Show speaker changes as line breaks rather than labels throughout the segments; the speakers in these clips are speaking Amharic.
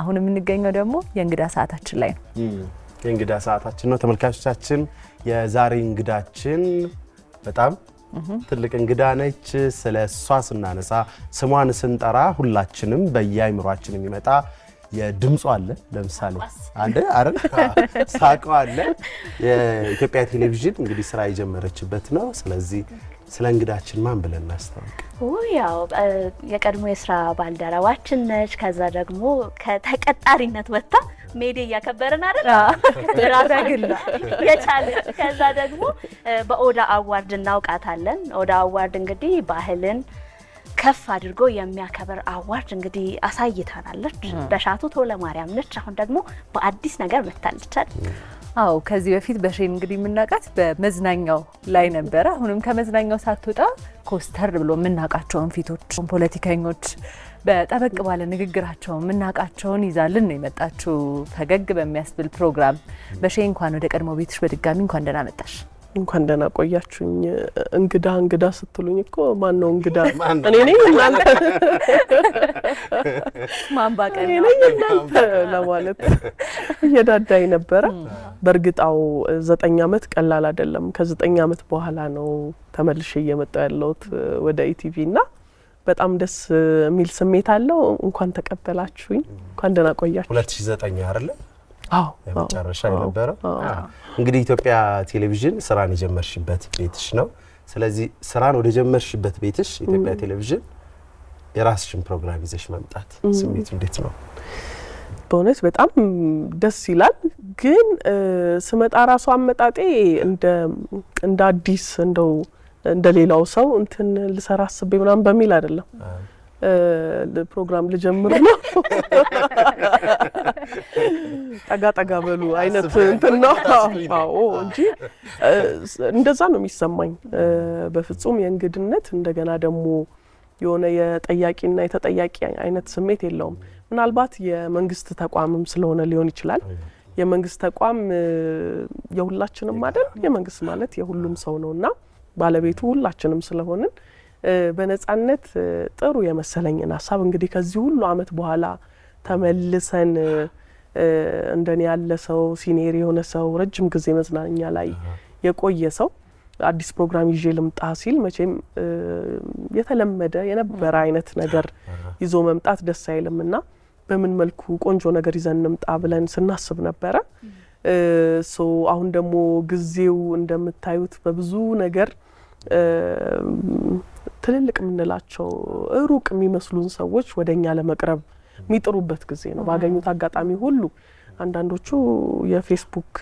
አሁን የምንገኘው ደግሞ የእንግዳ ሰዓታችን ላይ ነው።
የእንግዳ ሰዓታችን ነው ተመልካቾቻችን። የዛሬ እንግዳችን በጣም ትልቅ እንግዳ ነች። ስለሷ ስናነሳ ስሟን ስንጠራ ሁላችንም በየአይምሯችን የሚመጣ የድምጿ አለ። ለምሳሌ አንዴ አይደል ሳቀው አለ። የኢትዮጵያ ቴሌቪዥን እንግዲህ ስራ የጀመረችበት ነው። ስለዚህ ስለ እንግዳችን ማን ብለን እናስተዋውቅ?
ያው የቀድሞ የስራ ባልደረባችን ነች። ከዛ ደግሞ ከተቀጣሪነት ወጣ ሜዲ ያከበረን አይደል ራሳግል የቻለ ከዛ ደግሞ በኦዳ አዋርድ እናውቃታለን። ኦዳ አዋርድ እንግዲህ ባህልን ከፍ አድርጎ የሚያከበር አዋርድ እንግዲህ አሳይታናለች። በሻቱ ተወለማርያም ነች። አሁን ደግሞ በአዲስ ነገር መታለች አይደል?
አው ከዚህ በፊት በሼን እንግዲህ የምናውቃት በመዝናኛው ላይ ነበር። አሁንም ከመዝናኛው ሳትወጣ ኮስተር ብሎ የምናውቃቸውን ፊቶች ፖለቲከኞች በጠበቅ ባለ ንግግራቸው የምናውቃቸውን ይዛልን ነው የመጣችው። ፈገግ በሚያስብል ፕሮግራም በሼን እንኳን ወደ ቀድሞ ቤትሽ በድጋሚ እንኳን ደህና መጣሽ።
እንኳን ደህና ቆያችሁኝ። እንግዳ ስትሉኝ እኮ ማን ነው እንግዳ? እኔ ነኝ እናንተ
ማን ባቀና
እናንተ ለማለት እየዳዳይ ነበረ። በእርግጣው 9 አመት ቀላል አይደለም። ከ9 አመት በኋላ ነው ተመልሼ እየመጣሁ ያለሁት ወደ ኢቲቪ እና በጣም ደስ የሚል ስሜት አለው። እንኳን ተቀበላችሁኝ። እንኳን ደህና ቆያችሁ።
2009 አይደል?
አዎ
የመጨረሻ የነበረው እንግዲህ ኢትዮጵያ ቴሌቪዥን ስራን የጀመርሽበት ቤትሽ ነው። ስለዚህ ስራን ወደ ጀመርሽበት ቤትሽ ኢትዮጵያ ቴሌቪዥን የራስሽን ፕሮግራም ይዘሽ መምጣት ስሜቱ እንዴት ነው?
በእውነት በጣም ደስ ይላል። ግን ስመጣ ራሱ አመጣጤ እንደ አዲስ እንደሌላው ሰው እንትን ልሰራ አስቤ ምናምን በሚል አይደለም። ፕሮግራም ልጀምር ነው ጠጋ በሉ አይነት እንትን ነው። አዎ እንጂ እንደዛ ነው የሚሰማኝ። በፍጹም የእንግድነት እንደገና ደግሞ የሆነ የጠያቂና የተጠያቂ አይነት ስሜት የለውም። ምናልባት የመንግስት ተቋምም ስለሆነ ሊሆን ይችላል። የመንግስት ተቋም የሁላችንም አይደል? የመንግስት ማለት የሁሉም ሰው ነውና ባለቤቱ ሁላችንም ስለሆንን በነጻነት ጥሩ የመሰለኝን ሐሳብ እንግዲህ ከዚህ ሁሉ አመት በኋላ ተመልሰን እንደኔ ያለ ሰው ሲኒየር የሆነ ሰው ረጅም ጊዜ መዝናኛ ላይ የቆየ ሰው አዲስ ፕሮግራም ይዤ ልምጣ ሲል መቼም የተለመደ የነበረ አይነት ነገር ይዞ መምጣት ደስ አይልምና በምን መልኩ ቆንጆ ነገር ይዘን እንምጣ ብለን ስናስብ ነበረ። አሁን ደግሞ ጊዜው እንደምታዩት በብዙ ነገር ትልልቅ ምንላቸው ሩቅ የሚመስሉን ሰዎች ወደኛ ለመቅረብ የሚጥሩበት ጊዜ ነው። ባገኙት አጋጣሚ ሁሉ አንዳንዶቹ የፌስቡክ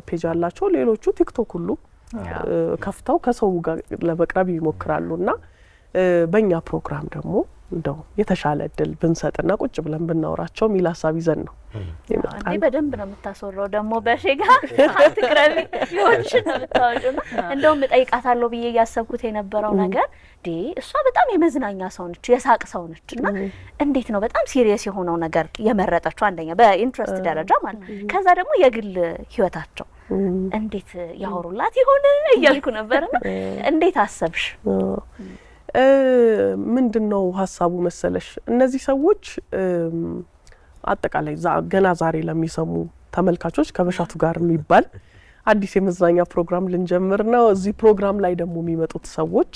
ፔጅ አላቸው፣ ሌሎቹ ቲክቶክ ሁሉ ከፍተው ከሰው ጋር ለመቅረብ ይሞክራሉና በእኛ ፕሮግራም ደግሞ እንደው የተሻለ እድል ብንሰጥና ቁጭ ብለን ብናወራቸው ሚል ሐሳብ ይዘን ነው
የመጣነው። አንዴ በደንብ ነው የምታስወራው ደግሞ በሼጋ አትቅረቢ ይወልሽ ነው የምታወጪው። እንደውም እጠይቃታለሁ ብዬ ያሰብኩት የነበረው ነገር እሷ በጣም የመዝናኛ ሰው ነች፣ የሳቅ ሰው ነች እና እንዴት ነው በጣም ሲሪየስ የሆነው ነገር የመረጠችው? አንደኛ በኢንትረስት ደረጃ ማለት ከዛ ደግሞ የግል ህይወታቸው እንዴት ያወሩላት ይሆን እያልኩ ነበርና እንዴት አሰብሽ?
ምንድነው ሐሳቡ መሰለሽ? እነዚህ ሰዎች አጠቃላይ ገና ዛሬ ለሚሰሙ ተመልካቾች ከበሻቱ ጋር የሚባል አዲስ የመዝናኛ ፕሮግራም ልንጀምር ነው። እዚህ ፕሮግራም ላይ ደግሞ የሚመጡት ሰዎች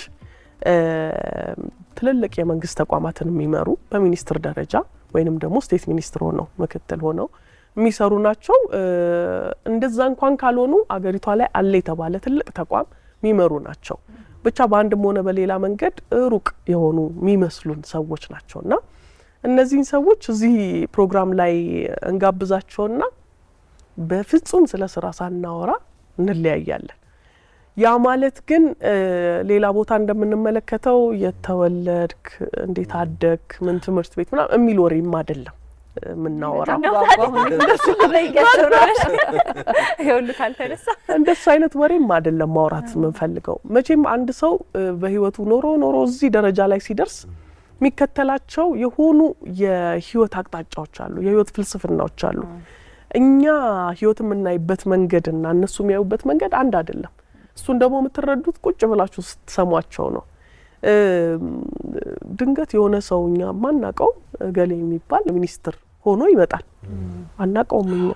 ትልልቅ የመንግስት ተቋማትን የሚመሩ በሚኒስትር ደረጃ ወይንም ደግሞ ስቴት ሚኒስትር ሆነው ምክትል ሆነው የሚሰሩ ናቸው። እንደዛ እንኳን ካልሆኑ አገሪቷ ላይ አለ የተባለ ትልቅ ተቋም የሚመሩ ናቸው። ብቻ በአንድም ሆነ በሌላ መንገድ ሩቅ የሆኑ የሚመስሉን ሰዎች ናቸውና እነዚህን ሰዎች እዚህ ፕሮግራም ላይ እንጋብዛቸውና በፍጹም ስለ ስራ ሳናወራ እንለያያለን። ያ ማለት ግን ሌላ ቦታ እንደምንመለከተው የተወለድክ እንዴት አደክ ምን ትምህርት ቤት ምናምን የሚል ወሬም አይደለም ምናወራው። እንደሱ አይነት ወሬም አይደለም ማውራት የምንፈልገው። መቼም አንድ ሰው በህይወቱ ኖሮ እዚህ ደረጃ ላይ ሲደርስ የሚከተላቸው የሆኑ የህይወት አቅጣጫዎች አሉ፣ የህይወት ፍልስፍናዎች አሉ። እኛ ህይወት የምናይበት መንገድና እነሱ የሚያዩበት መንገድ አንድ አይደለም። እሱን ደግሞ የምትረዱት ቁጭ ብላችሁ ስትሰሟቸው ነው። ድንገት የሆነ ሰውኛ ማናቀው ገሌ የሚባል ሚኒስትር ሆኖ ይመጣል። አናውቀውም እኛ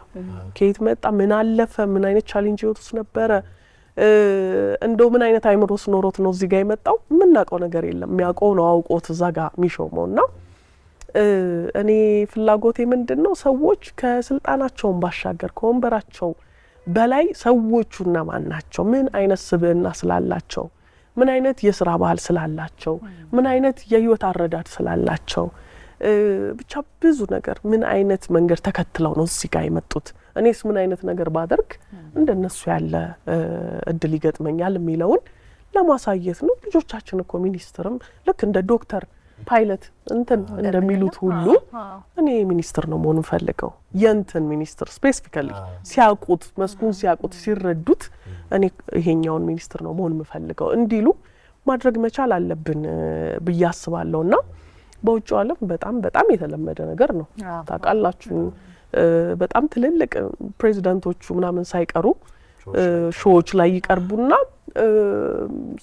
ከየት መጣ፣ ምን አለፈ፣ ምን አይነት ቻሌንጅ ህይወቱስ ነበረ፣ እንደው ምን አይነት አይምሮስ ኖሮት ነው እዚህ ጋር የመጣው? የምናውቀው ነገር የለም። የሚያውቀው ነው አውቆት እዛ ጋር የሚሾመውና እኔ ፍላጎቴ ምንድነው ሰዎች ከስልጣናቸውን ባሻገር ከወንበራቸው በላይ ሰዎቹ እነማን ናቸው፣ ምን አይነት ስብዕና ስላላቸው፣ ምን አይነት የስራ ባህል ስላላቸው፣ ምን አይነት የህይወት አረዳድ ስላላቸው፣ ብቻ ብዙ ነገር ምን አይነት መንገድ ተከትለው ነው እዚህ ጋር የመጡት፣ እኔስ ምን አይነት ነገር ባደርግ እንደነሱ ያለ እድል ይገጥመኛል የሚለውን ለማሳየት ነው። ልጆቻችን እኮ ሚኒስትርም ልክ እንደ ዶክተር ፓይለት እንትን እንደሚሉት ሁሉ እኔ ሚኒስትር ነው መሆን ፈልገው የንትን ሚኒስትር ስፔሲፊካሊ ሲያውቁት መስኩን ሲያውቁት ሲረዱት እኔ ይሄኛውን ሚኒስትር ነው መሆን ፈልገው እንዲሉ ማድረግ መቻል አለብን ብዬ አስባለሁና በውጭ ዓለም በጣም የተለመደ ነገር ነው። ታውቃላችሁ በጣም ትልልቅ ፕሬዚዳንቶቹ ምናምን ሳይቀሩ ሾዎች ላይ ይቀርቡና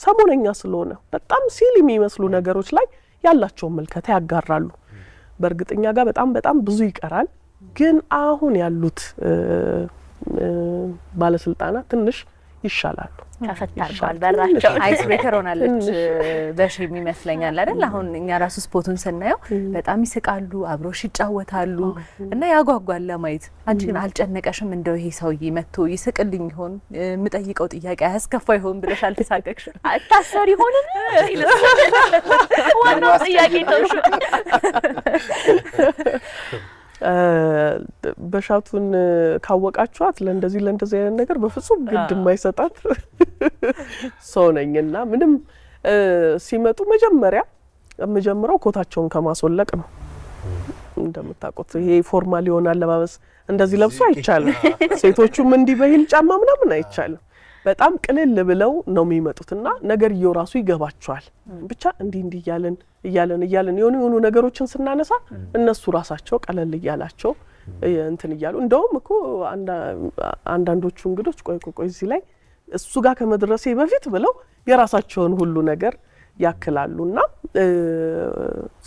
ሰሞነኛ ስለሆነ በጣም ሲል የሚመስሉ ነገሮች ላይ ያላቸው መልከታ ያጋራሉ። በእርግጠኛ ጋር በጣም ብዙ ይቀራል። ግን አሁን ያሉት ባለስልጣናት ትንሽ ይሻላሉ።
ተፈታርጓል በራቸው
አይስ ብሬከር ሆናለች በሽም ይመስለኛል አይደል? አሁን እኛ ራሱ ስፖቱን ስናየው በጣም ይስቃሉ፣ አብሮሽ ይጫወታሉ እና ያጓጓል ለማየት። አንቺ ግን አልጨነቀሽም? እንደው ይሄ ሰውዬ መጥቶ ይስቅልኝ ይሆን የምጠይቀው ጥያቄ አያስከፋ ይሆን ብለሽ አልተሳቀቅሽም?
አታሰሪ ሆነ ዋናው ጥያቄ ነው።
በሻቱን ካወቃችኋት ለእንደዚህ አይነት ነገር በፍጹም ግድ የማይሰጣት ሰው ነኝና ምንም ሲመጡ መጀመሪያው ኮታቸውን ከማስወለቅ ነው። እንደምታውቁት ይሄ ፎርማል የሆነ አለባበስ እንደዚህ ለብሶ አይቻልም። ሴቶቹም እንዲህ በሂል ጫማ ምናምን አይቻልም። በጣም ቅልል ብለው ነው የሚመጡትና ነገርየው ራሱ ይገባቸዋል። ብቻ እንዲህ እያለን የሆኑ ነገሮችን ስናነሳ እነሱ ራሳቸው ቀለል እያላቸው እንትን እያሉ እንደውም እኮ አንዳንዶቹ እንግዶች ቆይ እዚህ ላይ እሱ ጋር ከመድረሴ በፊት ብለው የራሳቸውን ሁሉ ነገር ያክላሉና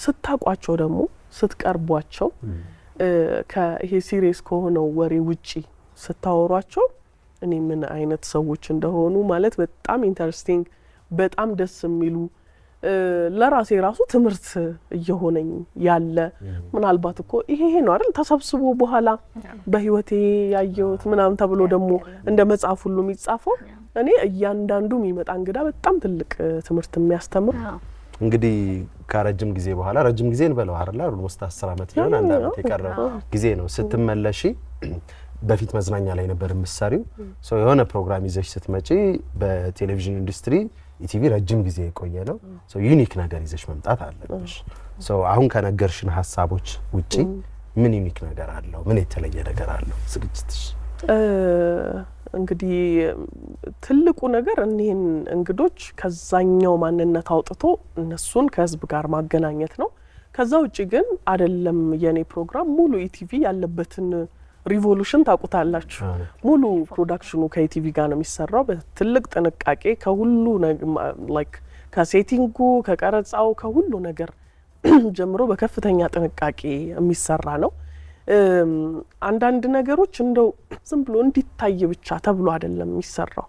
ስታቋቸው ደግሞ ስትቀርቧቸው ከይሄ ሲሪየስ ከሆነው ወሬ ውጪ ስታወሯቸው እኔ ምን አይነት ሰዎች እንደሆኑ ማለት በጣም ኢንተረስቲንግ በጣም ደስ የሚሉ ለራሴ ራሱ ትምህርት እየሆነኝ ያለ ምናልባት እኮ ይሄ ነው አይደል ተሰብስቦ በኋላ በህይወቴ ያየሁት ምናምን ተብሎ ደግሞ እንደ መጽሐፍ ሁሉ የሚጻፈው እኔ እያንዳንዱ የሚመጣ እንግዳ በጣም ትልቅ ትምህርት የሚያስተምር
እንግዲህ ከረጅም ጊዜ በኋላ ረጅም ጊዜ እንበለው አይደል ኦልሞስት 10 አመት ይሆን አንድ አመት የቀረው ጊዜ ነው ስትመለሺ በፊት መዝናኛ ላይ ነበር የምትሰሪው ሶ የሆነ ፕሮግራም ይዘሽ ስትመጪ በቴሌቪዥን ኢንዱስትሪ ኢቲቪ ረጅም ጊዜ የቆየ ነው ሶ ዩኒክ ነገር ይዘሽ መምጣት አለብሽ ሶ አሁን ከነገርሽን ሐሳቦች ውጪ ምን ዩኒክ ነገር አለው ምን የተለየ ነገር አለው ዝግጅትሽ?
እንግዲህ ትልቁ ነገር እነዚህን እንግዶች ከዛኛው ማንነት አውጥቶ እነሱን ከህዝብ ጋር ማገናኘት ነው። ከዛ ውጪ ግን አይደለም የኔ ፕሮግራም ሙሉ ኢቲቪ ያለበትን ሪቮሉሽን ታውቁታላችሁ። ሙሉ ፕሮዳክሽኑ ከኢቲቪ ጋር ነው የሚሰራው በትልቅ ጥንቃቄ ከሁሉ ላይክ ከሴቲንጉ ከቀረጻው ከሁሉ ነገር ጀምሮ በከፍተኛ ጥንቃቄ የሚሰራ ነው። አንዳንድ ነገሮች እንደው ዝም ብሎ እንዲታይ ብቻ ተብሎ አይደለም የሚሰራው።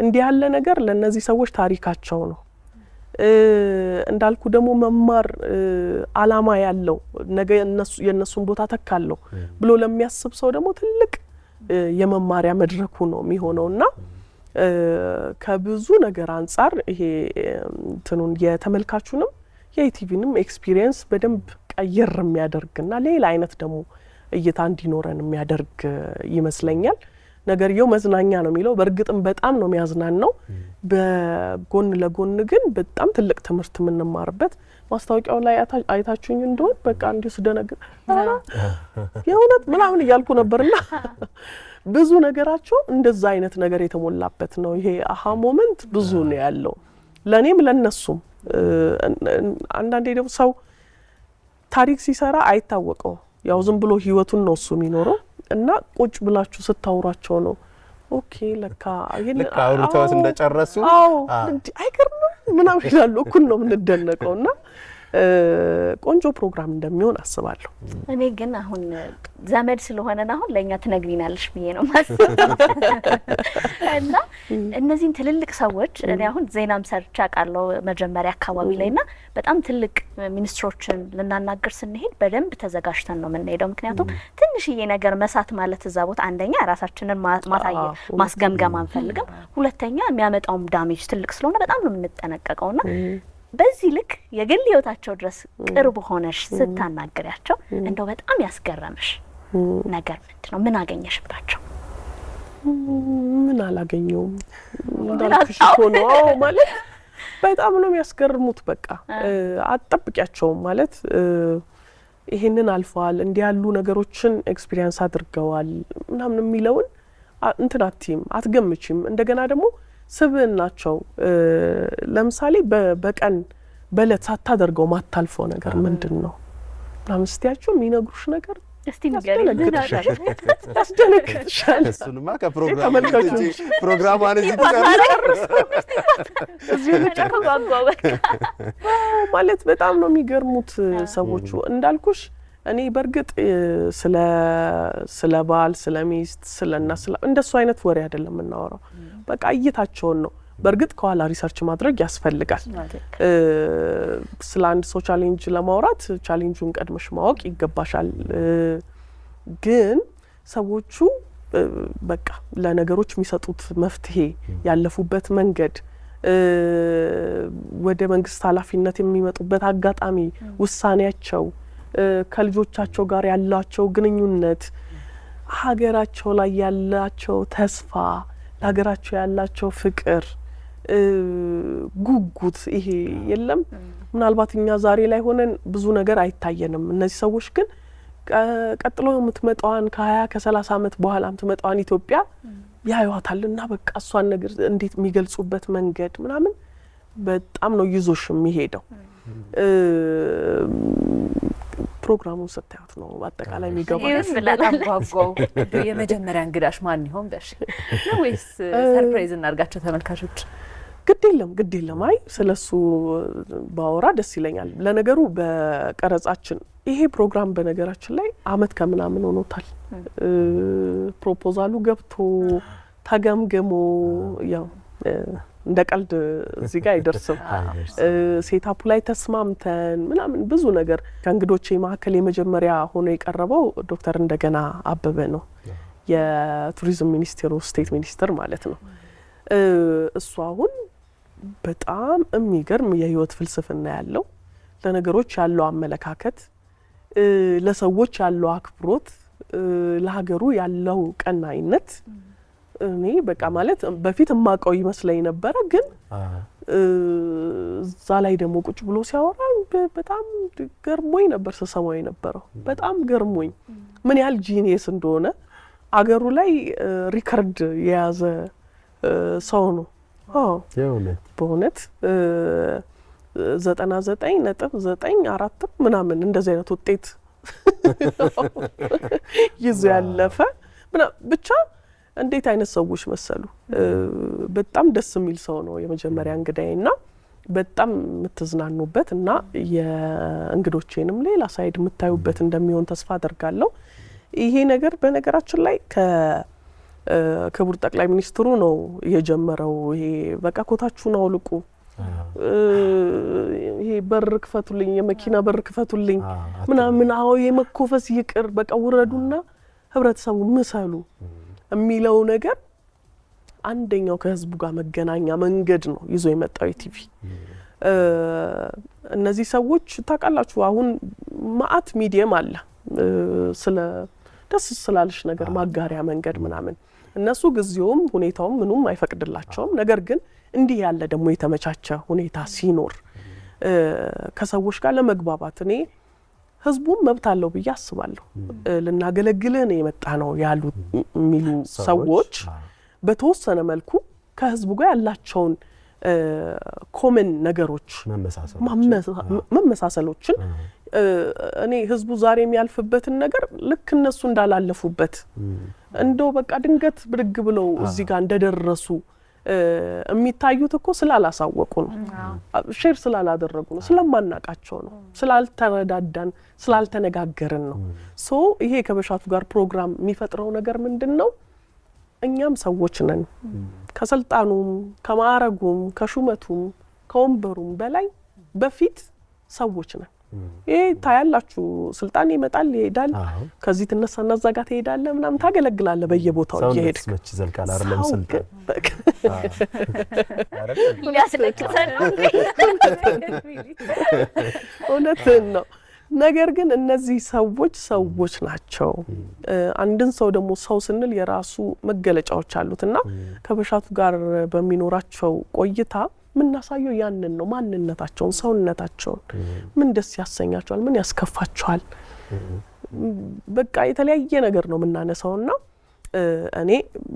እንዲህ ያለ ነገር ለነዚህ ሰዎች ታሪካቸው ነው። እንዳልኩ ደግሞ መማር አላማ ያለው ነገ የነሱን ቦታ ተካለው ብሎ ለሚያስብ ሰው ደግሞ ትልቅ የመማሪያ መድረኩ ነው የሚሆነውና ከብዙ ነገር አንፃር ይሄ እንትኑን የተመልካቹንም የኢቲቪንም ኤክስፒሪየንስ በደንብ ቀየር የሚያደርግና ሌላ አይነት ደግሞ እይታ እንዲኖረን የሚያደርግ ይመስለኛል። ነገርየው መዝናኛ ነው የሚለው በእርግጥም በጣም ነው የሚያዝናናው። በጎን ለጎን ግን በጣም ትልቅ ትምህርት የምንማርበት ማስታወቂያው ላይ አይታችሁኝ እንደሆነ በቃ እንዲሁ ስደነግጥ የእውነት ምናምን እያልኩ ነበርና ብዙ ነገራቸው እንደዛ አይነት ነገር የተሞላበት ነው። ይሄ አሃ ሞመንት ብዙ ነው ያለው ለኔም ለነሱም። አንዳንዴ ደግሞ ሰው ታሪክ ሲሰራ አይታወቀው ያው ዝም ብሎ ህይወቱን ነው እሱ የሚኖረው እና ቁጭ ብላችሁ ስታወራቸው ነው ኦኬ ለካ
አውርተውት እንደጨረሱ
አይገርምም ምናምን ይላሉ። እኩል ነው የምንደነቀውና ቆንጆ ፕሮግራም እንደሚሆን አስባለሁ።
እኔ ግን አሁን ዘመድ ስለሆነና አሁን ለኛ ትነግሪናለሽ ብዬ ነው ማስበው እና እነዚህን ትልልቅ ሰዎች እኔ አሁን ዜናም ሰርቻ ቃለው መጀመሪያ አካባቢ ላይና በጣም ትልቅ ሚኒስትሮችን ልናናገር ስንሄድ በደንብ ተዘጋጅተን ነው የምንሄደው። ምክንያቱም ትንሽዬ ነገር መሳት ማለት እዛ ቦታ አንደኛ ራሳችንን ማስገምገም አንፈልግም፣ ሁለተኛ የሚያመጣውም ዳሜጅ ትልቅ ስለሆነ በጣም ነው የምንጠነቀቀውና በዚህ ልክ የግል ህይወታቸው ድረስ ቅርብ ሆነሽ ስታናግሪያቸው እንደው በጣም ያስገረምሽ ነገር ምንድነው? ምን አገኘሽባቸው?
ምን አላገኘውም እንዳልኩሽ እኮ ነው ማለት በጣም ነው የሚያስገርሙት። በቃ አትጠብቂያቸውም ማለት ይሄንን አልፈዋል እንዲህ ያሉ ነገሮችን ኤክስፒሪየንስ አድርገዋል ምናምን የሚለውን እንትን አትገምቺም። እንደገና ደግሞ ስብዕናቸው ለምሳሌ በቀን በእለት ሳታደርገው ማታልፈው ነገር ምንድነው ምናምን ስትያቸው የሚነግሩሽ ነገር
እስቲ ንገሪኝ።
ያስደነግጥሻል።
እሱንማ ከፕሮግራም ፕሮግራማን
ማለት በጣም ነው የሚገርሙት ሰዎቹ። እንዳልኩሽ እኔ በርግጥ ስለ ባል፣ ስለ ሚስት፣ ስለና እንደሱ አይነት ወሬ አይደለም የምናወራው። በቃ እይታቸውን ነው። በርግጥ ከኋላ ሪሰርች ማድረግ ያስፈልጋል። ስለ አንድ ሰው ቻሌንጅ ለማውራት ቻሌንጁን ቀድመሽ ማወቅ ይገባሻል። ግን ሰዎቹ በቃ ለነገሮች የሚሰጡት መፍትሄ፣ ያለፉበት መንገድ፣ ወደ መንግስት ኃላፊነት የሚመጡበት አጋጣሚ፣ ውሳኔያቸው፣ ከልጆቻቸው ጋር ያላቸው ግንኙነት፣ ሀገራቸው ላይ ያላቸው ተስፋ፣ ለሀገራቸው ያላቸው ፍቅር፣ ጉጉት ይሄ የለም። ምናልባት እኛ ዛሬ ላይ ሆነን ብዙ ነገር አይታየንም። እነዚህ ሰዎች ግን ቀጥሎ የምትመጣዋን ከ20 ከ30 ዓመት በኋላ የምትመጣዋን ኢትዮጵያ ያዩዋታልና በቃ እሷን ነገር እንዴት የሚገልጹበት መንገድ ምናምን በጣም ነው ይዞሽ የሚሄደው። ፕሮግራሙን ስታዩት ነው አጠቃላይ የሚገባው።
በጣም ጓጓው። የመጀመሪያ እንግዳሽ ማን ይሆን በሽ ወይስ ሰርፕራይዝ እናርጋቸው ተመልካቾች?
ግድ የለም አይ ስለሱ ባወራ ደስ ይለኛል። ለነገሩ በቀረጻችን ይሄ ፕሮግራም በነገራችን ላይ አመት ከምናምን ሆኖታል። ፕሮፖዛሉ ገብቶ ተገምገሞ ያው እንደ ቀልድ እዚህ ጋር አይደርስም። ሴታፑ ላይ ተስማምተን ምናምን ብዙ ነገር ከእንግዶቼ መካከል የመጀመሪያ ሆኖ የቀረበው ዶክተር እንደገና አበበ ነው፣ የቱሪዝም ሚኒስቴሩ ስቴት ሚኒስትር ማለት ነው። እሱ አሁን በጣም የሚገርም የህይወት ፍልስፍና ያለው፣ ለነገሮች ያለው አመለካከት፣ ለሰዎች ያለው አክብሮት፣ ለሀገሩ ያለው ቀናይነት እኔ በቃ ማለት በፊት የማውቀው ይመስለኝ ነበረ። ግን እዛ ላይ ደግሞ ቁጭ ብሎ ሲያወራ በጣም ገርሞኝ ነበር ስሰማው የነበረው። በጣም ገርሞኝ ምን ያህል ጂኒየስ እንደሆነ አገሩ ላይ ሪከርድ የያዘ ሰው ነው። በእውነት 99.94 ምናምን እንደዚህ አይነት ውጤት ይዞ ያለፈ ብቻ እንዴት አይነት ሰዎች መሰሉ። በጣም ደስ የሚል ሰው ነው የመጀመሪያ እንግዳዬና በጣም የምትዝናኑበት እና የእንግዶቼንም ሌላ ሳይድ የምታዩበት እንደሚሆን ተስፋ አደርጋለሁ። ይሄ ነገር በነገራችን ላይ ከክቡር ጠቅላይ ሚኒስትሩ ነው የጀመረው። ይሄ በቃ ኮታችሁን አውልቁ፣ ይሄ በር ክፈቱልኝ፣ የመኪና በር ክፈቱልኝ ምናምን፣ አዎ የመኮፈስ ይቅር፣ በቃ ውረዱና ህብረተሰቡ ምሰሉ የሚለው ነገር አንደኛው ከህዝቡ ጋር መገናኛ መንገድ ነው ይዞ የመጣው ኢቲቪ። እነዚህ ሰዎች ታውቃላችሁ አሁን ማአት ሚዲየም አለ ስለ ደስ ስላልሽ ነገር ማጋሪያ መንገድ ምናምን፣ እነሱ ጊዜውም ሁኔታውም ምኑም አይፈቅድላቸውም። ነገር ግን እንዲህ ያለ ደግሞ የተመቻቸ ሁኔታ ሲኖር ከሰዎች ጋር ለመግባባት እኔ ህዝቡም መብት አለው ብዬ አስባለሁ። ልናገለግልህ ነው የመጣ ነው ያሉ የሚሉ ሰዎች በተወሰነ መልኩ ከህዝቡ ጋር ያላቸውን ኮመን ነገሮች መመሳሰሎችን እኔ ህዝቡ ዛሬ የሚያልፍበትን ነገር ልክ እነሱ እንዳላለፉበት እንደው በቃ ድንገት ብድግ ብለው እዚህ ጋር እንደደረሱ የሚታዩት እኮ ስላላሳወቁ ነው ሼር ስላላደረጉ ነው ስለማናቃቸው ነው ስላልተረዳዳን ስላልተነጋገርን ነው ሶ ይሄ ከበሻቱ ጋር ፕሮግራም የሚፈጥረው ነገር ምንድነው እኛም ሰዎች ነን ከስልጣኑም ከማዕረጉም ከሹመቱም ከወንበሩም በላይ በፊት ሰዎች ነን ይሄ ታያላችሁ ስልጣን ይመጣል ይሄዳል ከዚህ ተነሳና ዘጋ ትሄዳለ ምናምን ታገለግላለ በየቦታው ይሄድ
ሰዎች ዘልቃል አይደለም ስልጣን
ያስለክተን
እውነትን ነው ነገር ግን እነዚህ ሰዎች ናቸው አንድን ሰው ደግሞ ሰው ስንል የራሱ መገለጫዎች አሉትና ከበሻቱ ጋር በሚኖራቸው ቆይታ ምን ናሳየው ያንን ነው ማንነታቸውን ሰውነታቸውን ምን ደስ ያሰኛቸዋል ምን ያስከፋቸዋል በቃ የተለያየ ነገር ነው ምናነሳውና እኔ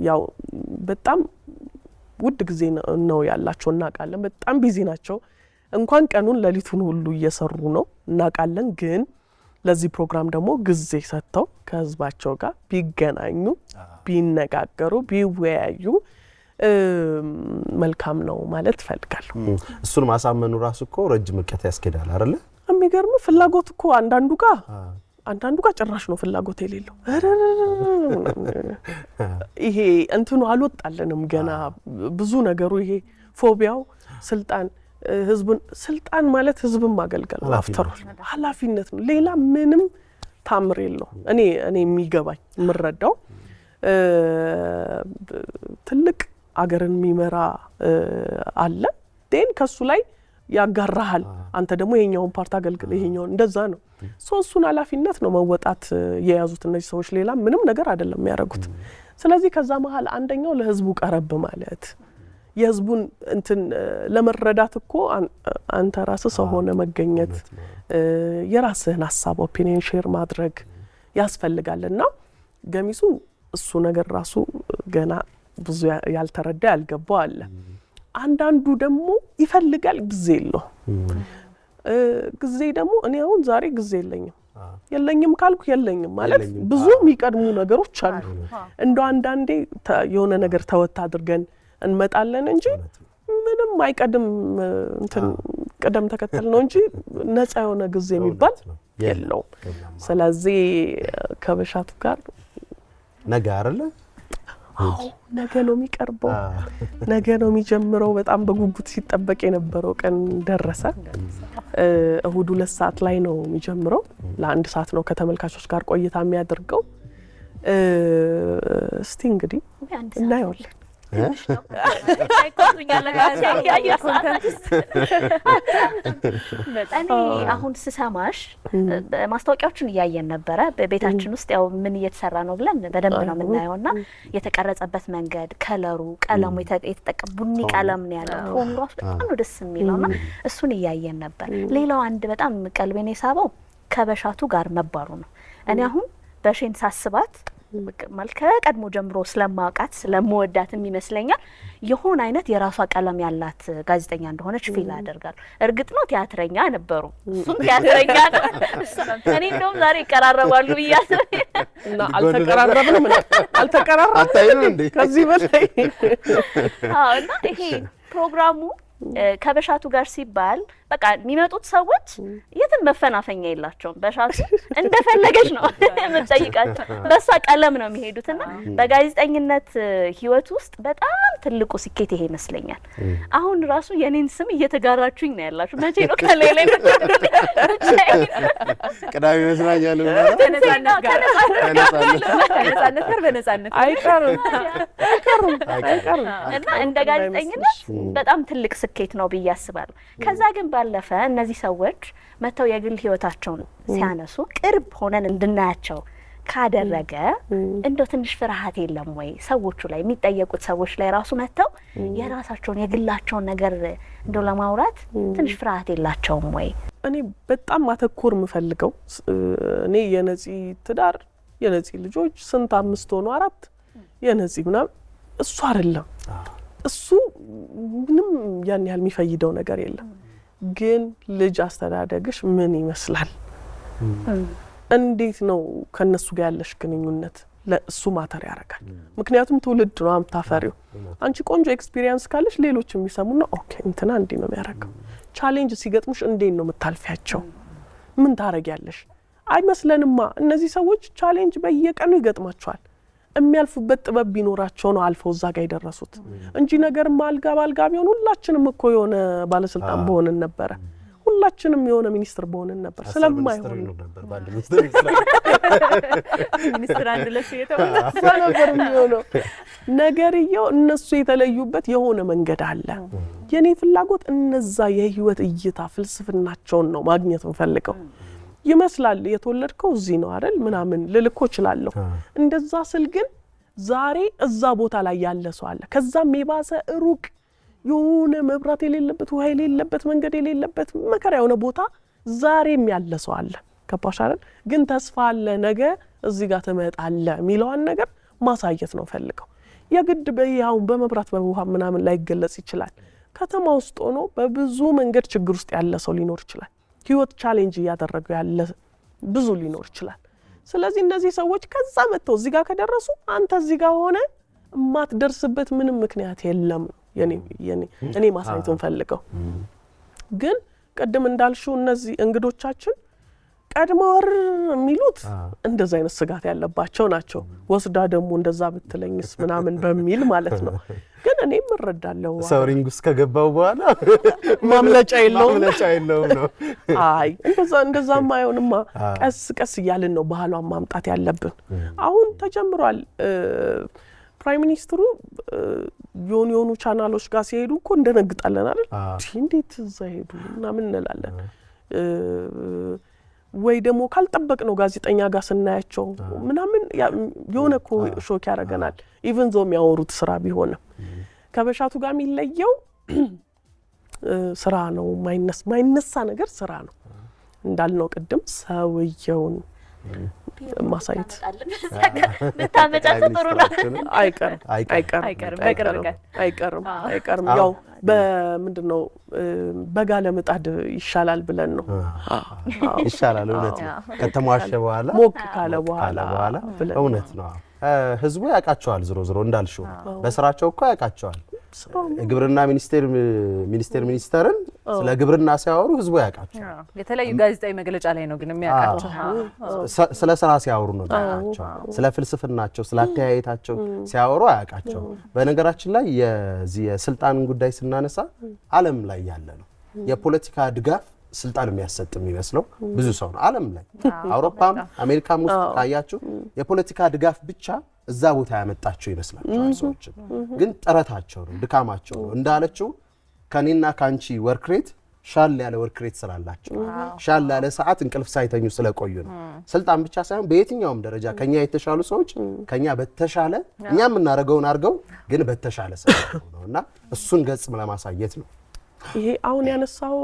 ያው በጣም ውድ ጊዜ ነው ያላቸው እናቃለን በጣም ቢዚ ናቸው እንኳን ቀኑን ለሊቱን ሁሉ እየሰሩ ነው እናቃለን ግን ለዚህ ፕሮግራም ደግሞ ጊዜ ሰጥተው ከህዝባቸው ጋር ቢገናኙ ቢነጋገሩ ቢወያዩ መልካም ነው ማለት ፈልጋለሁ
እሱን ማሳመኑ ራሱ እኮ ረጅም ርቀት ያስኬዳል አይደል
የሚገርም ፍላጎት እኮ አንዳንዱ ጋር ጭራሽ ነው ፍላጎት የሌለው ይሄ እንትኑ አልወጣለንም ገና ብዙ ነገሩ ይሄ ፎቢያው ስልጣን ስልጣን ማለት ህዝብን ማገልገል አፍተሮል ኃላፊነት ነው ሌላ ምንም ታምር የለው እኔ የሚገባኝ ምረዳው ትልቅ አገርን የሚመራ አለ ዴን ከሱ ላይ ያጋራሃል አንተ ደግሞ የኛውን ፓርት አገልግል ይሄኛው እንደዛ ነው ሶስቱን ኃላፊነት ነው መወጣት የያዙት እነዚህ ሰዎች ሌላ ምንም ነገር አይደለም ያረጉት ስለዚህ ከዛ መሃል አንደኛው ለህዝቡ ቀረብ ማለት የህዝቡን እንትን ለመረዳት እኮ አንተ ራስህ ሰው ሆነ መገኘት የራስህን ሐሳብ ኦፒኒየን ሼር ማድረግ ያስፈልጋልና ገሚሱ እሱ ነገር ራሱ ገና ብዙ ያልተረዳ ያልገባው አለ አንዳንዱ ደግሞ ይፈልጋል ጊዜ የለው ጊዜ ደግሞ እኔ አሁን ዛሬ ጊዜ የለኝም ካልኩ የለኝም ማለት ብዙ የሚቀድሙ ነገሮች አሉ እንደው አንዳንዴ የሆነ ነገር ተወታ አድርገን እንመጣለን እንጂ ምንም አይቀድም እንትን ቀደም ተከተል ነው እንጂ ነፃ የሆነ ጊዜ የሚባል የለው ስለዚህ ከበሻቱ ጋር
ነገ አይደለ
ነገ ነው የሚቀርበው ነገ ነው የሚጀምረው በጣም በጉጉት ሲጠበቅ የነበረው ቀን ደረሰ እሁድ 2 ሰዓት ላይ ነው የሚጀምረው ለ1 ሰዓት ነው ከተመልካቾች ጋር ቆይታ የሚያደርገው እስቲ እንግዲህ እናየዋለን
አሁን ስሰማሽ ማስታወቂያዎችን እያየን ነበረ በቤታችን ውስጥ ያው ምን እየተሰራ ነው ብለን በደንብ ነው የምናየውና የተቀረጸበት መንገድ ከለሩ ቀለሙ የተጠቀ ቡኒ ቀለም ነው ያለው ሆኖ በጣም ነው ደስ የሚለውና እሱን እያየን ነበር ሌላው አንድ በጣም ቀልቤን የሳበው ከበሻቱ ጋር መባሩ ነው እኔ አሁን በሽን ሳስባት መልከ ቀድሞ ጀምሮ ስለማውቃት ስለምወዳትም ይመስለኛል የሆነ አይነት የራሷ ቀለም ያላት ጋዜጠኛ እንደሆነች ፊል አደርጋለሁ እርግጥ ነው ቲያትረኛ ነበሩ እሱም ቲያትረኛ ነው እኔ እንደውም ዛሬ ይቀራረባሉ ብያለሁ
እና አልተቀራረብንም
አታይም እንዴ
ከዚህ በላይ
እና ይሄ ፕሮግራሙ ከበሻቱ ጋር ሲባል በቃ የሚመጡት ሰዎች የትም መፈናፈኛ የላቸውም በሻቱ እንደፈለገች ነው የምትጠይቃቸው በሷ ቀለም ነው የሚሄዱትና በጋዜጠኝነት ህይወት ውስጥ በጣም ትልቁ ስኬት ይሄ ይመስለኛል አሁን ራሱ የኔን ስም እየተጋራችሁኝ ነው ያላችሁ መቼ ነው ከሌላ
ቅዳሜ መዝናኛ ነው
በነጻነት
አይቀርም
እና እንደ ጋዜጠኝነት በጣም ትልቅ ስኬት ነው ብዬ አስባለሁ ከዛ ግን ባለፈ እነዚህ ሰዎች መተው የግል ህይወታቸውን ሲያነሱ ቅርብ ሆነን እንድናያቸው ካደረገ እንደው ትንሽ ፍርሃት የለም ወይ ሰዎቹ ላይ የሚጠየቁት ሰዎች ላይ ራሱ መተው የራሳቸውን የግላቸውን ነገር እንደው ለማውራት ትንሽ ፍርሃት የላቸውም ወይ
እኔ በጣም ማተኮር ምፈልገው እኔ የነፂ ትዳር የነፂ ልጆች ስንት 5 ሆኖ 4 የነፂ ምናምን እሱ አይደለም እሱ ምንም ያን ያህል የሚፈይደው ነገር የለም ግን ልጅ አስተዳደግሽ ምን ይመስላል እንዴት ነው ከነሱ ጋር ያለሽ ግንኙነት ለእሱ ማተር ያደርጋል። ምክንያቱም ትውልድ ነው አምታፈሪው። አንቺ ቆንጆ ኤክስፒሪየንስ ካለሽ ሌሎች የሚሰሙና ኦኬ እንትና እንዲህ ነው የሚያደርገው። ቻሌንጅ ሲገጥሙሽ እንዴት ነው የምታልፊያቸው? ምን ታረጊያለሽ? አይመስለንማ እነዚህ ሰዎች ቻሌንጅ በየቀኑ ይገጥማቸዋል። የሚያልፉበት ጥበብ ቢኖራቸው ነው አልፈው እዛ ጋር የደረሱት እንጂ ነገር ማልጋ ባልጋ ቢሆን ሁላችንም እኮ የሆነ ባለስልጣን በሆንን ነበረ። ሁላችንም የሆነ ሚኒስትር በሆንን ነበር። ስለማይሆን
ነበር
ሚኒስትር አንድ ለሽ የተባለ
ነበር የሚሆነው ነገርየው። እነሱ የተለዩበት የሆነ መንገድ አለ። የኔ ፍላጎት እነዛ የህይወት እይታ ፍልስፍናቸውን ነው ማግኘት እንፈልገው። ይመስላል የተወለድከው እዚህ ነው አይደል ምናምን ልልኮ እችላለሁ። እንደዛ ስል ግን ዛሬ እዛ ቦታ ላይ ያለ ሰው አለ። ከዛም የባሰ ሩቅ የሆነ መብራት የሌለበት ውሃ የሌለበት መንገድ የሌለበት መከራ የሆነ ቦታ ዛሬም ያለ ሰው አለ። ገባሽ አይደል? ግን ተስፋ አለ፣ ነገ እዚህ ጋር ትመጣለህ የሚለውን ነገር ማሳየት ነው ፈልገው። የግድ በያው በመብራት በውሃ ምናምን ላይ ይገለጽ ይችላል። ከተማ ውስጥ ሆኖ በብዙ መንገድ ችግር ውስጥ ያለ ሰው ሊኖር ይችላል። ህይወት ቻሌንጅ ያደረገው ያለ ብዙ ሊኖር ይችላል። ስለዚህ እነዚህ ሰዎች ከዛ መጥተው እዚህ ጋር ከደረሱ አንተ እዚህ ጋር ሆነ ማትደርስበት ምንም ምክንያት የለም። እኔ ማሳየቱን ፈልገው ግን ቀደም እንዳልሽው እነዚህ እንግዶቻችን ቀድሞ ወር የሚሉት እንደዛ አይነት ስጋት ያለባቸው ናቸው። ወስዳ ደግሞ እንደዛ ብትለኝስ ምናምን በሚል ማለት ነው። ግን እኔም እረዳለሁ
ሰውሪንግ ውስጥ ከገባው በኋላ
ማምለጫ የለውም
ነው።
አይ እንደዛማ አይሆንማ። ቀስ ቀስ እያልን ነው ባህሏን ማምጣት ያለብን። አሁን ተጀምሯል። ፕራይም ሚኒስትሩ የሆኑ ቻናሎች ጋር ሲሄዱ እኮ እንደነግጣለን አይደል? እንዴት እዛ ሄዱ ምናምን እንላለን። ወይ ደግሞ ካልጠበቅነው ጋዜጠኛ ጋር ስናያቸው ምናምን የሆነ እኮ ሾክ ያደርገናል። ኢቭን ዞ የሚያወሩት ስራ ቢሆንም ከበሻቱ ጋር የሚለየው ስራ ነው። ማይነሳ ነገር ስራ ነው እንዳልነው ቅድም ሰውየውን ማሳየት
ለታመጫቱ ጥሩ ነው።
አይቀርም ያው በምንድነው በጋለ ምጣድ ይሻላል ብለን ነው።
ይሻላል እውነት ነው። ከተሟሸ በኋላ
ሞቅ ካለ በኋላ
እውነት ነው። ህዝቡ ያውቃቸዋል። ዝሮ እንዳልሽው በስራቸው እኮ ያውቃቸዋል። ግብርና ሚኒስቴርን ስለ ግብርና ሲያወሩ ህዝቡ ያውቃቸዋል።
የተለያዩ ጋዜጣዊ መግለጫ ላይ ነው ግን የሚያውቃቸው።
ስለ ስራ ሲያወሩ ነው ያውቃቸው። ስለ ፍልስፍናቸው ስለ አተያየታቸው ሲያወሩ ያውቃቸው። በነገራችን ላይ የዚህ የስልጣን ጉዳይ ስናነሳ ዓለም ላይ ያለ ነው የፖለቲካ ድጋፍ ስልጣን የሚያሰጥ የሚመስለው ብዙ ሰው ነው ዓለም ላይ አውሮፓም አሜሪካም ውስጥ ታያችሁ የፖለቲካ ድጋፍ ብቻ እዛ ቦታ ያመጣቸው ይመስላችኋል ሰዎች። ግን ጥረታቸው ነው ድካማቸው ነው። እንዳለችው ከኔና ካንቺ ወርክሬት ሻል ያለ ወርክሬት ስላላቸው ሻል ያለ ሰዓት እንቅልፍ ሳይተኙ ስለቆዩ ነው። ስልጣን ብቻ ሳይሆን በየትኛውም ደረጃ ከኛ የተሻሉ ሰዎች ከኛ በተሻለ እኛም እናረጋውን አርገው ግን በተሻለ ሰው ነውና እሱን ገጽ ለማሳየት ነው።
ይሄ አሁን ያነሳው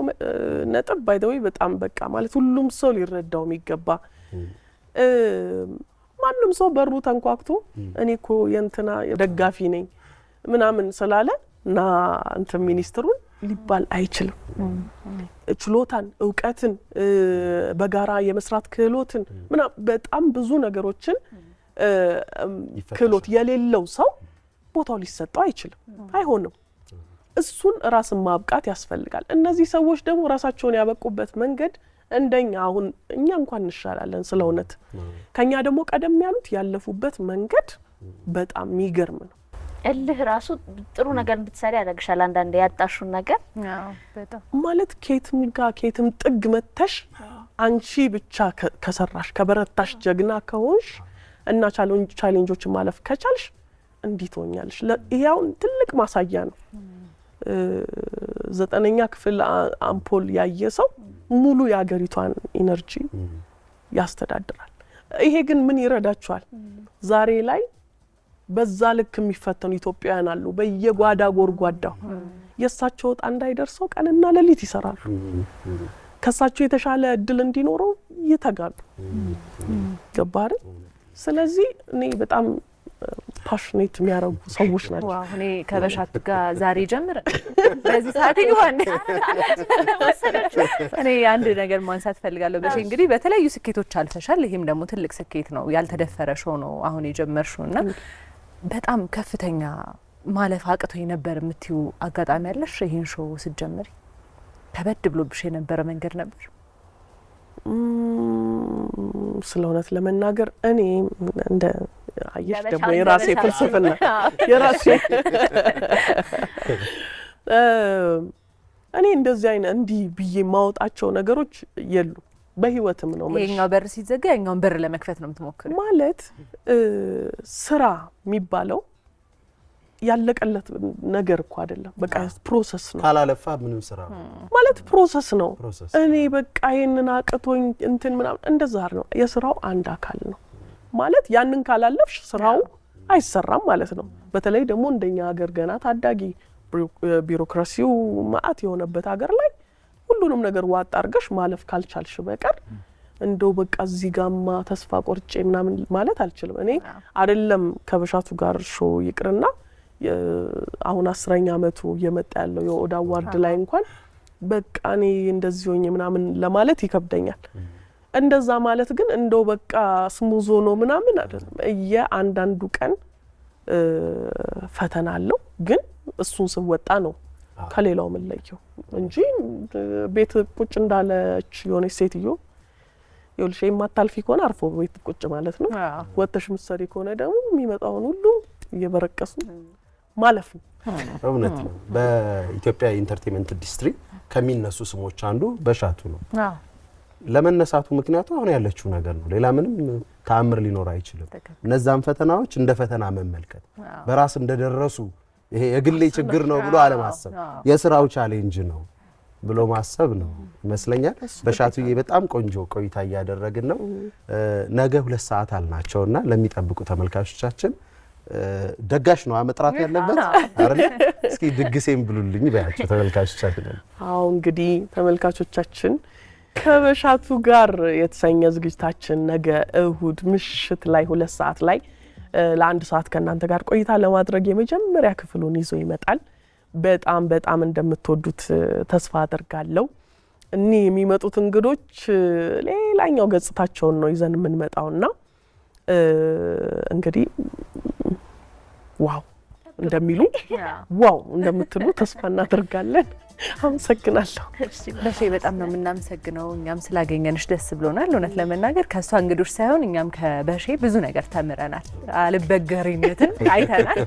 ነጥብ ባይ ዘ ወይ በጣም በቃ ማለት ሁሉም ሰው ሊረዳው የሚገባ ማንም ሰው በሩ ተንኳክቶ እኔ እኮ የእንትና ደጋፊ ነኝ ምናምን ስላለ እና እንትን ሚኒስትሩን ሊባል አይችልም። ችሎታን እውቀትን በጋራ የመስራት ክህሎትን በጣም ብዙ ነገሮችን ክህሎት የሌለው ሰው ቦታው ሊሰጠው አይችልም፣ አይሆንም። እሱን ራስን ማብቃት ያስፈልጋል። እነዚህ ሰዎች ደግሞ ራሳቸውን ያበቁበት መንገድ እንደኛ አሁን እኛ እንኳን እንሻላለን ስለውነት ከኛ ደግሞ ቀደም ያሉት ያለፉበት መንገድ በጣም የሚገርም ነው።
እልህ ራሱ ጥሩ ነገር እንድትሰሪ ያደርግሻል። አንዳንዴ ያጣሹን ነገር
በጣም
ማለት ከየትም ጥግ መተሽ አንቺ ብቻ ከሰራሽ ከበረታሽ ጀግና ከሆንሽ እና ቻሌንጆችን ማለፍ ከቻልሽ እንዲህ ትሆኛለሽ። ይሄው ትልቅ ማሳያ ነው። 9ኛ ክፍል አምፖል ያየ ሰው ሙሉ የሀገሪቷን ኢነርጂ ያስተዳድራል። ይሄ ግን ምን ይረዳቸዋል? ዛሬ ላይ በዛ ልክ የሚፈተኑ ኢትዮጵያውያን አሉ በየጓዳ ጎርጓዳው። የሳቸው ወጣ እንዳይደርሰው ቀንና ሌሊት ይሰራሉ። ከሳቸው የተሻለ እድል እንዲኖረው ይተጋሉ። ገባህ? ስለዚህ እኔ በጣም ፓሽኔት የሚያረጉ ሰዎች ናቸው።
ዋው እኔ ከበሻቱ ጋር ዛሬ ጀምር በዚህ ሰዓት ይሆን እኔ አንድ ነገር ማንሳት ፈልጋለሁ። በሺ እንግዲህ በተለያዩ ስኬቶች አልፈሻል። ይሄም ደግሞ ትልቅ ስኬት ነው። ያልተደፈረ ሾው ነው አሁን የጀመርሽውና በጣም ከፍተኛ ማለፍ አቅቶ የነበር የምትዩ አጋጣሚ ያለሽ ይሄን ሾው ስትጀምሪ ከበድ ብሎብሽ የነበረ መንገድ ነበር?
ስለ እውነት ለመናገር እኔ እንደ አየሽ ደግሞ የራሴ ፍልስፍና የራሴ እኔ እንደዚህ አይነት እንዲህ ብዬ ማውጣቸው ነገሮች የሉ በህይወትም ነው ማለት
ይሄኛው በር ሲዘጋ ያኛውን በር ለመክፈት ነው የምትሞክረው
ማለት ስራ የሚባለው ያለቀለት ነገር እኮ አይደለም። በቃ ፕሮሰስ ነው።
ካላለፋ ምንም ስራ
ማለት ፕሮሰስ ነው። እኔ በቃ ይሄንን አቅቶኝ እንትን ምናምን እንደዛ ነው። የስራው አንድ አካል ነው ማለት ያንን ካላለፍሽ ስራው አይሰራም ማለት ነው። በተለይ ደግሞ እንደኛ ሀገር ገና ታዳጊ ቢሮክራሲው ማአት የሆነበት ሀገር ላይ ሁሉንም ነገር ዋጣ አርገሽ ማለፍ ካልቻልሽ በቀር እንደው በቃ እዚህ ጋማ ተስፋ ቆርጬ ምናምን ማለት አልችልም። እኔ አይደለም ከበሻቱ ጋር ሾው ይቅርና አሁን 10ኛ አመቱ እየመጣ ያለው የኦዳ አዋርድ ላይ እንኳን በቃ እኔ እንደዚህ ሆኜ ምናምን ለማለት ይከብደኛል። እንደዛ ማለት ግን እንደው በቃ ስሙዝ ሆኖ ምናምን አይደለም። የአንዳንዱ ቀን ፈተና አለው ግን እሱን ስወጣ ነው ከሌላው መለየው እንጂ ቤት ቁጭ እንዳለች የሆነች ሴትዮ ይልሽ የማታልፊ ከሆነ አርፎ ቤት ቁጭ ማለት ነው። ወጥተሽ ምሰሪ ከሆነ ደግሞ የሚመጣውን ሁሉ እየበረቀሱ ማለፍ ነው።
እውነት ነው። በኢትዮጵያ ኢንተርቴይንመንት ኢንዱስትሪ ከሚነሱ ስሞች አንዱ በሻቱ ነው። ለመነሳቱ ምክንያቱ አሁን ያለችው ነገር ነው። ሌላ ምንም ተአምር ሊኖር አይችልም። እነዛን ፈተናዎች እንደ ፈተና መመልከት በራስ እንደደረሱ ይሄ የግሌ ችግር ነው ብሎ አለማሰብ የስራው ቻሌንጅ ነው ብሎ ማሰብ ነው ይመስለኛል። በሻቱዬ በጣም ቆንጆ ቆይታ እያደረግን ነው። ነገ 2 ሰዓት አልናቸውና ለሚጠብቁ ተመልካቾቻችን ደጋሽ ነው መጥራት ያለበት አይደል? እስኪ ድግሴን ብሉልኝ ባያቸው ተመልካቾቻችን።
አዎ እንግዲህ ተመልካቾቻችን ከበሻቱ ጋር የተሰኘ ዝግጅታችን ነገ እሁድ ምሽት ላይ 2 ሰዓት ላይ ለ1 ሰዓት ከእናንተ ጋር ቆይታ ለማድረግ የመጀመሪያ ክፍሉን ይዞ ይመጣል። በጣም በጣም እንደምትወዱት ተስፋ አደርጋለሁ። እኒ የሚመጡት እንግዶች ሌላኛው ገጽታቸውን ነው ይዘን የምንመጣውና እንግዲህ ዋው እንደሚሉ ዋው እንደምትሉ ተስፋ እናደርጋለን። አመሰግናለሁ።
በሺ በጣም ነው የምናመሰግነው። እኛም ስላገኘንሽ ደስ ብሎናል። እውነት ለመናገር ከሷ እንግዶች ሳይሆን እኛም ከበሺ ብዙ ነገር ተምረናል። አልበገሪነትን አይተናል።